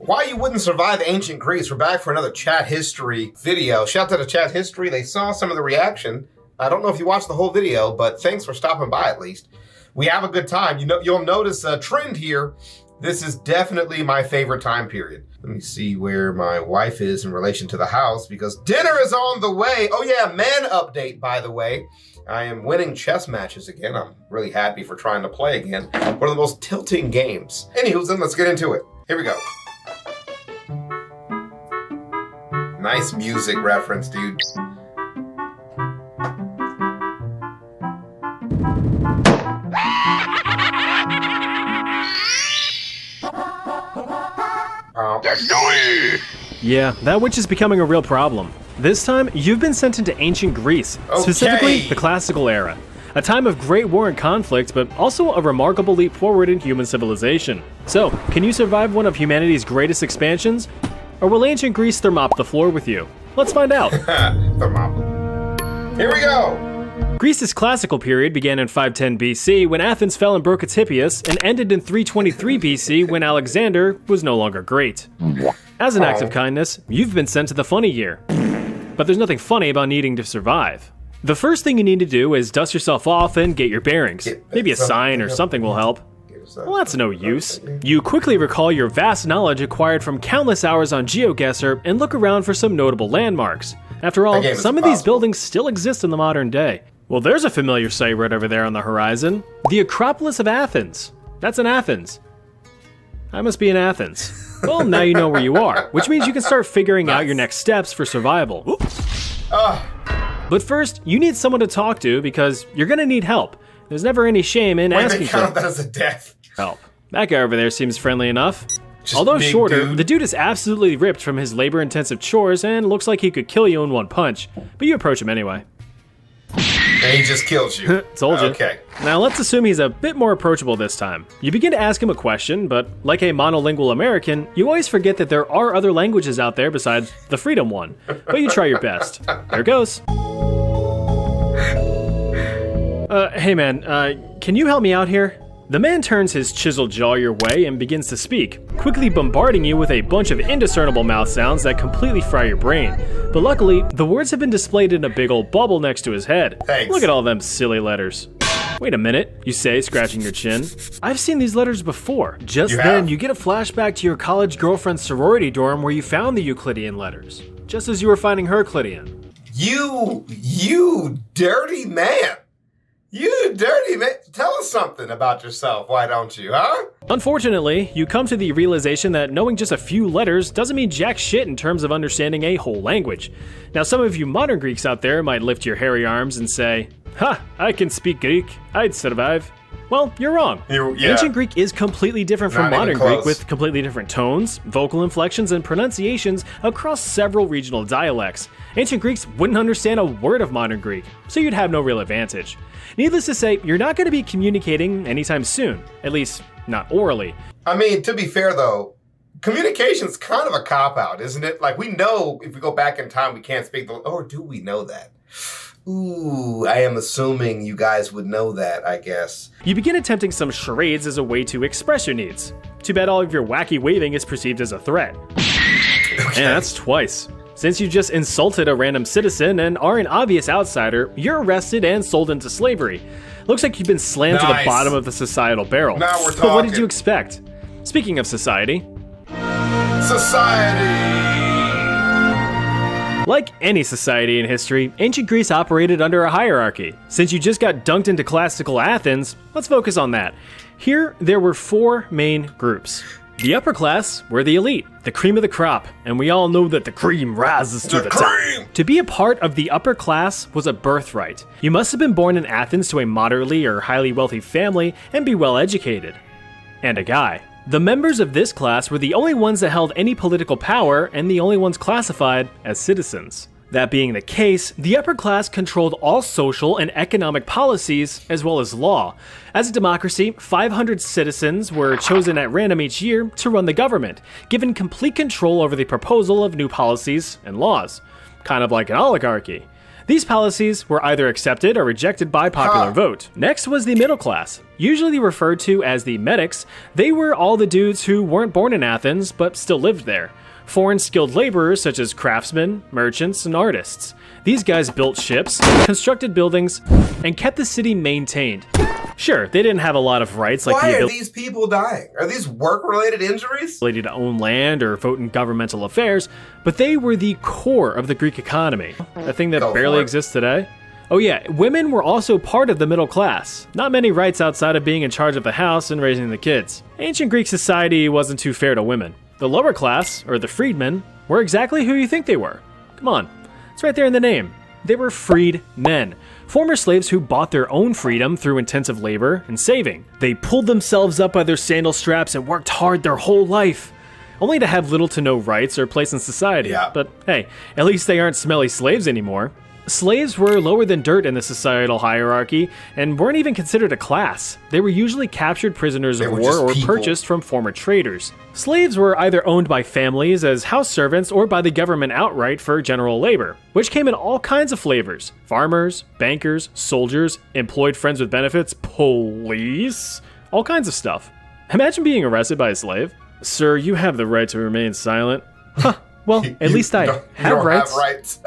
why you wouldn't survive ancient Greece. We're back for another chat history video. Shout out to chat history. They saw some of the reaction. I don't know if you watched the whole video, but thanks for stopping by at least. We have a good time. You'll notice a trend here. This is definitely my favorite time period. Let me see where my wife is in relation to the house because dinner is on the way. Oh yeah, man update, by the way. I am winning chess matches again. I'm really happy for trying to play again. One of the most tilting games. Anywho, then let's get into it. Here we go. Nice music reference, dude. Yeah, that witch is becoming a real problem. This time, you've been sent into ancient Greece, specifically the classical era. A time of great war and conflict, but also a remarkable leap forward in human civilization. So, can you survive one of humanity's greatest expansions? Or will ancient Greece thermop the floor with you? Let's find out. Thermop. Here we go. Greece's classical period began in 510 BC when Athens fell and broke its Hippias, and ended in 323 BC when Alexander was no longer great. As an act of kindness, you've been sent to the funny year. But there's nothing funny about needing to survive. The first thing you need to do is dust yourself off and get your bearings. Maybe a sign or something will help. Well, that's no use. You quickly recall your vast knowledge acquired from countless hours on GeoGuessr and look around for some notable landmarks. After all, some of these buildings still exist in the modern day. Well, there's a familiar sight right over there on the horizon. The Acropolis of Athens. That's in Athens. I must be in Athens. Well, now you know where you are, which means you can start figuring out your next steps for survival. But first, you need someone to talk to because you're gonna need help. There's never any shame in asking for that as a death. Help. That guy over there seems friendly enough. Although shorter, the dude is absolutely ripped from his labor-intensive chores and looks like he could kill you in one punch, but you approach him anyway. And he just kills you. Told you. Okay. Now let's assume he's a bit more approachable this time. You begin to ask him a question, but like a monolingual American, you always forget that there are other languages out there besides the freedom one. But you try your best. Here goes. Hey man, can you help me out here? The man turns his chiseled jaw your way and begins to speak, quickly bombarding you with a bunch of indiscernible mouth sounds that completely fry your brain. But luckily, the words have been displayed in a big old bubble next to his head. Thanks. Look at all them silly letters. Wait a minute, you say, scratching your chin. I've seen these letters before. Just then, you get a flashback to your college girlfriend's sorority dorm where you found the Euclidean letters, just as you were finding Herclidean. You dirty man. You dirty man. Tell us something about yourself, why don't you, huh? Unfortunately, you come to the realization that knowing just a few letters doesn't mean jack shit in terms of understanding a whole language. Now, some of you modern Greeks out there might lift your hairy arms and say, "Ha, I can speak Greek, I'd survive." Well, you're wrong. Ancient Greek is completely different from modern Greek with completely different tones, vocal inflections, and pronunciations across several regional dialects. Ancient Greeks wouldn't understand a word of modern Greek, so you'd have no real advantage. Needless to say, you're not going to be communicating anytime soon, at least not orally. I mean, to be fair though, communication's kind of a cop-out, isn't it? Like, we know if we go back in time we can't speak the, or do we know that? Ooh, I am assuming you guys would know that, I guess. You begin attempting some charades as a way to express your needs. Too bad all of your wacky waving is perceived as a threat. Okay. And that's twice. Since you just insulted a random citizen and are an obvious outsider, you're arrested and sold into slavery. Looks like you've been slammed to the bottom of the societal barrel. Now we're talking. But what did you expect? Speaking of society... Society! Like any society in history, ancient Greece operated under a hierarchy. Since you just got dunked into classical Athens, let's focus on that. Here, there were four main groups. The upper class were the elite, the cream of the crop, and we all know that the cream rises to the top. To be a part of the upper class was a birthright. You must have been born in Athens to a moderately or highly wealthy family and be well educated. And a guy. The members of this class were the only ones that held any political power and the only ones classified as citizens. That being the case, the upper class controlled all social and economic policies as well as law. As a democracy, 500 citizens were chosen at random each year to run the government, given complete control over the proposal of new policies and laws. Kind of like an oligarchy. These policies were either accepted or rejected by popular vote. Next was the middle class. Usually referred to as the medics, they were all the dudes who weren't born in Athens but still lived there. Foreign skilled laborers such as craftsmen, merchants, and artists. These guys built ships, constructed buildings, and kept the city maintained. Sure, they didn't have a lot of rights like Why are these people dying? Are these work-related injuries? Ability to own land or vote in governmental affairs, but they were the core of the Greek economy, a thing that barely exists today. Oh yeah, women were also part of the middle class. Not many rights outside of being in charge of the house and raising the kids. Ancient Greek society wasn't too fair to women. The lower class, or the freedmen, were exactly who you think they were. Come on, it's right there in the name. They were freed men. Former slaves who bought their own freedom through intensive labor and saving. They pulled themselves up by their sandal straps and worked hard their whole life, only to have little to no rights or place in society. Yeah. But hey, at least they aren't smelly slaves anymore. Slaves were lower than dirt in the societal hierarchy and weren't even considered a class. They were usually captured prisoners of war or purchased from former traders. Slaves were either owned by families as house servants or by the government outright for general labor, which came in all kinds of flavors. Farmers, bankers, soldiers, employed friends with benefits, police, all kinds of stuff. Imagine being arrested by a slave. Sir, you have the right to remain silent. Huh. Well, at least I have rights.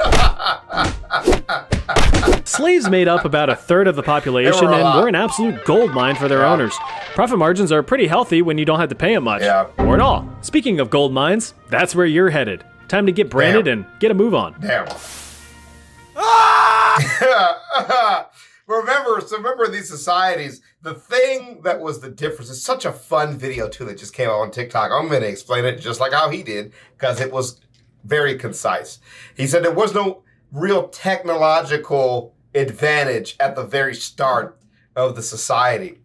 Slaves made up about a third of the population and were an absolute gold mine for their owners. Profit margins are pretty healthy when you don't have to pay them much. Or at all. Speaking of gold mines, that's where you're headed. Time to get branded and get a move on. Damn. Remember these societies, the thing that was the difference, is such a fun video too that just came out on TikTok. I'm going to explain it just like how he did, because it was very concise. He said there was no real technological advantage at the very start of the society.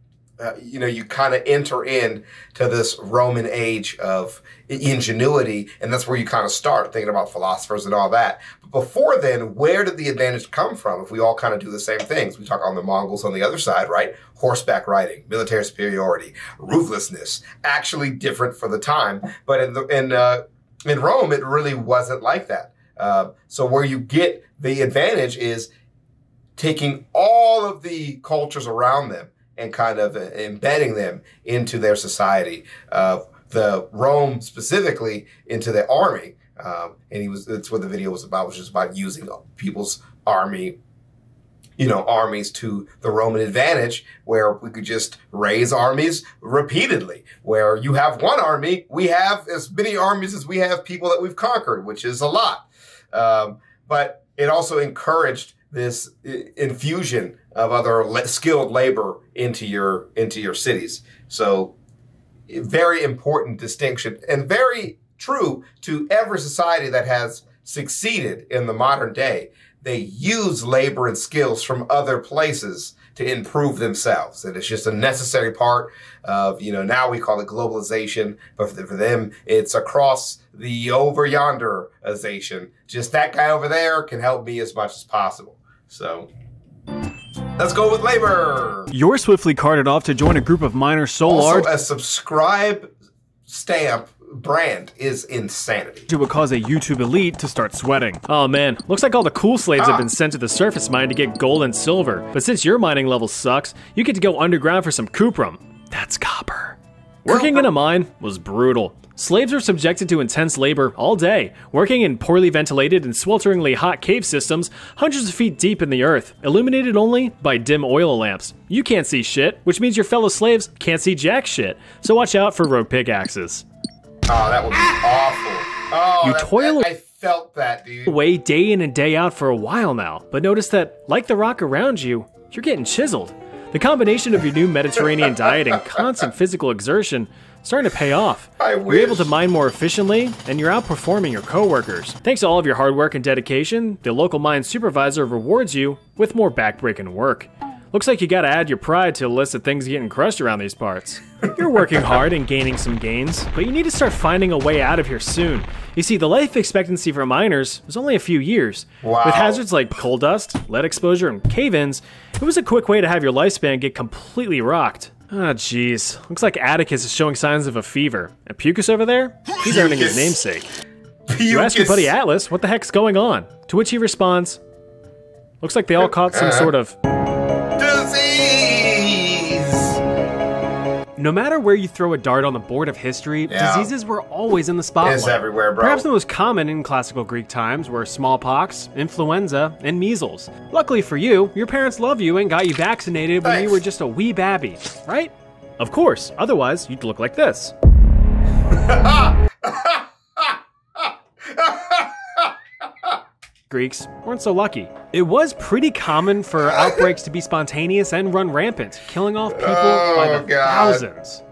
You kind of enter in to this Roman age of ingenuity, and that's where you kind of start thinking about philosophers and all that. But before then, where did the advantage come from if we all kind of do the same things? We talk on the Mongols on the other side, right? Horseback riding, military superiority, ruthlessness, actually different for the time. But in Rome, it really wasn't like that. So where you get the advantage is taking all of the cultures around them and kind of embedding them into their society. The Rome specifically into the army, and that's what the video was about, was just about using people's armies to the Roman advantage, where we could just raise armies repeatedly. Where you have one army, we have as many armies as we have people that we've conquered, which is a lot. But it also encouraged this infusion of other skilled labor into your cities. So very important distinction, and very true to every society that has succeeded in the modern day. They use labor and skills from other places to improve themselves. And it's just a necessary part of, now we call it globalization, but for them, it's across the over yonderization. Just that guy over there can help me as much as possible. So let's go with labor. You're swiftly carted off to join a group of miners so large. Also, a subscribe stamp brand is insanity. It would cause a YouTube elite to start sweating. Oh man, looks like all the cool slaves have been sent to the surface mine to get gold and silver. But since your mining level sucks, you get to go underground for some cuprum. That's copper. Working in a mine was brutal. Slaves were subjected to intense labor all day, working in poorly ventilated and swelteringly hot cave systems hundreds of feet deep in the earth, illuminated only by dim oil lamps. You can't see shit, which means your fellow slaves can't see jack shit. So watch out for rogue pickaxes. Oh, that would be awful. Oh, you toil I felt that, dude. Away day in and day out for a while now, but notice that, like the rock around you, you're getting chiseled. The combination of your new Mediterranean diet and constant physical exertion starting to pay off. You're able to mine more efficiently, and you're outperforming your coworkers. Thanks to all of your hard work and dedication, the local mine supervisor rewards you with more backbreaking work. Looks like you gotta add your pride to the list of things getting crushed around these parts. You're working hard and gaining some gains, but you need to start finding a way out of here soon. You see, the life expectancy for miners was only a few years. Wow. With hazards like coal dust, lead exposure, and cave-ins, it was a quick way to have your lifespan get completely rocked. Ah, jeez. Looks like Atticus is showing signs of a fever. And Pucus over there? He's earning his namesake. You ask your buddy Atlas what the heck's going on, to which he responds, Looks like they all caught some sort of disease. No matter where you throw a dart on the board of history, diseases were always in the spotlight. It's everywhere, bro. Perhaps the most common in classical Greek times were smallpox, influenza, and measles. Luckily for you, your parents love you and got you vaccinated when you were just a wee babby, right? Of course, otherwise you'd look like this. Greeks weren't so lucky. It was pretty common for outbreaks to be spontaneous and run rampant, killing off people by the thousands.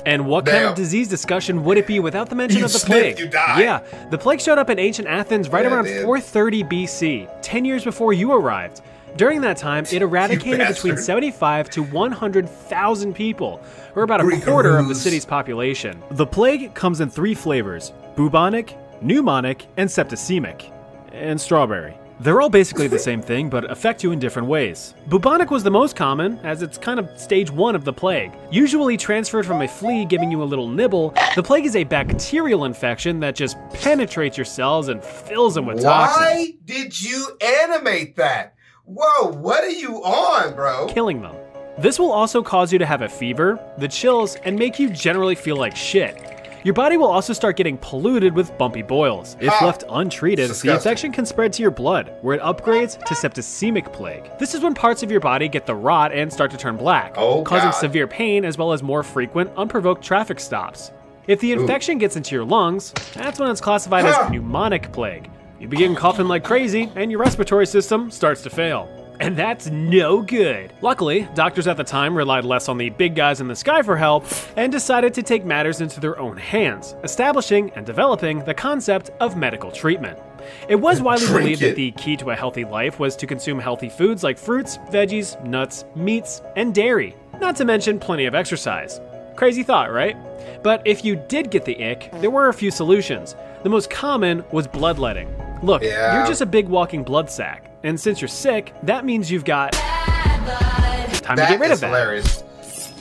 And what kind of disease discussion would it be without the mention of the plague? You die. Yeah, the plague showed up in ancient Athens right around 430 BC, 10 years before you arrived. During that time, it eradicated between 75 to 100,000 people, or about a quarter of the city's population. The plague comes in 3 flavors: bubonic, pneumonic, and septicemic, and strawberry. They're all basically the same thing, but affect you in different ways. Bubonic was the most common, as it's kind of stage 1 of the plague. Usually transferred from a flea giving you a little nibble, the plague is a bacterial infection that just penetrates your cells and fills them with toxins. Why did you animate that? Whoa, what are you on, bro? Killing them. This will also cause you to have a fever, the chills, and make you generally feel like shit. Your body will also start getting polluted with bumpy boils. If left untreated, the infection can spread to your blood, where it upgrades to septicemic plague. This is when parts of your body get the rot and start to turn black, causing severe pain as well as more frequent, unprovoked traffic stops. If the infection gets into your lungs, that's when it's classified as pneumonic plague. You begin coughing like crazy, and your respiratory system starts to fail. And that's no good. Luckily, doctors at the time relied less on the big guys in the sky for help and decided to take matters into their own hands, establishing and developing the concept of medical treatment. It was widely believed that the key to a healthy life was to consume healthy foods like fruits, veggies, nuts, meats, and dairy, not to mention plenty of exercise. Crazy thought, right? But if you did get the ick, there were a few solutions. The most common was bloodletting. Look, you're just a big walking blood sack. And since you're sick, that means you've got time to get rid of that. Hilarious.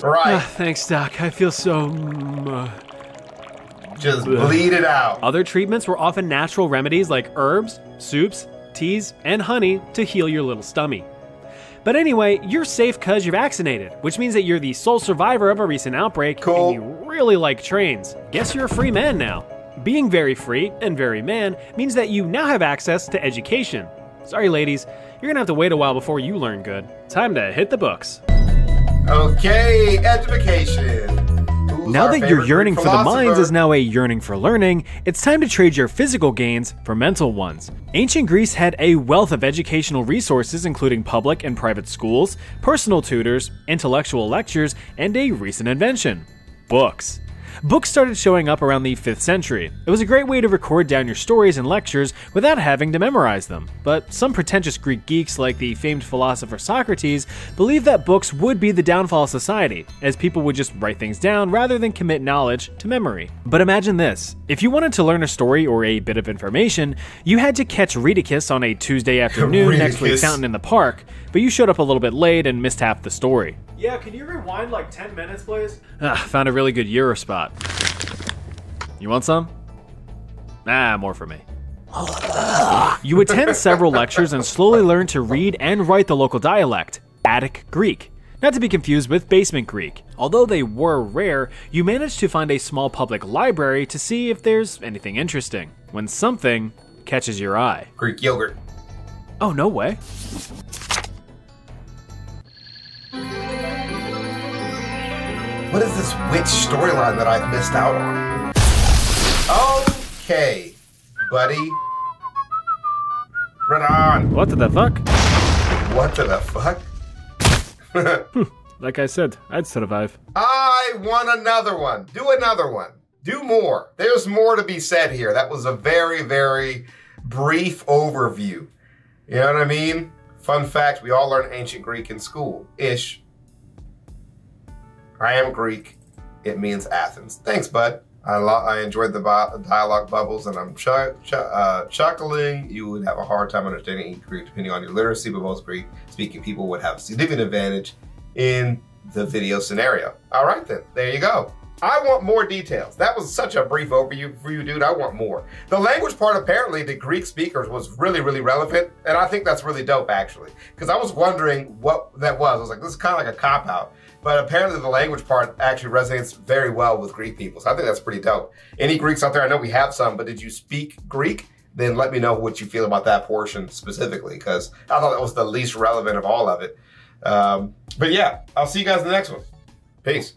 Right. Thanks, Doc. I feel so... Just bleed it out. Other treatments were often natural remedies like herbs, soups, teas, and honey to heal your little stummy. But anyway, you're safe because you're vaccinated, which means that you're the sole survivor of a recent outbreak, and you really like trains. Guess you're a free man now. Being very free and very man means that you now have access to education. Sorry, ladies, you're gonna have to wait a while before you learn good. Time to hit the books. Okay, education. Now that your yearning for the minds is now a yearning for learning, it's time to trade your physical gains for mental ones. Ancient Greece had a wealth of educational resources, including public and private schools, personal tutors, intellectual lectures, and a recent invention: books. Books started showing up around the 5th century. It was a great way to record down your stories and lectures without having to memorize them. But some pretentious Greek geeks like the famed philosopher Socrates believed that books would be the downfall of society, as people would just write things down rather than commit knowledge to memory. But imagine this. If you wanted to learn a story or a bit of information, you had to catch Rheticus on a Tuesday afternoon next to a fountain in the park, but you showed up a little bit late and missed half the story. Yeah, can you rewind like 10 minutes, please? Found a really good Euro spot. You want some? More for me. You attend several lectures and slowly learn to read and write the local dialect, Attic Greek. Not to be confused with Basement Greek. Although they were rare, you managed to find a small public library to see if there's anything interesting, when something catches your eye. Greek yogurt. Oh, no way. What is this witch storyline that I've missed out on? Okay, buddy. Run on. What the fuck? What the fuck? Like I said, I'd survive. I want another one. Do another one. Do more. There's more to be said here. That was a very, very brief overview. You know what I mean? Fun fact, we all learn ancient Greek in school-ish. I am Greek. It means Athens. Thanks, bud. I enjoyed the dialogue bubbles, and I'm chuckling. You would have a hard time understanding Greek depending on your literacy, but most Greek-speaking people would have a significant advantage in the video scenario. All right, then. There you go. I want more details. That was such a brief overview for you, dude. I want more. The language part, apparently, the Greek speakers was really, really relevant. And I think that's really dope, actually. Because I was wondering what that was. I was like, this is kind of like a cop-out. But apparently the language part actually resonates very well with Greek people. So I think that's pretty dope. Any Greeks out there? I know we have some, but did you speak Greek? Then let me know what you feel about that portion specifically, because I thought that was the least relevant of all of it. But yeah, I'll see you guys in the next one. Peace.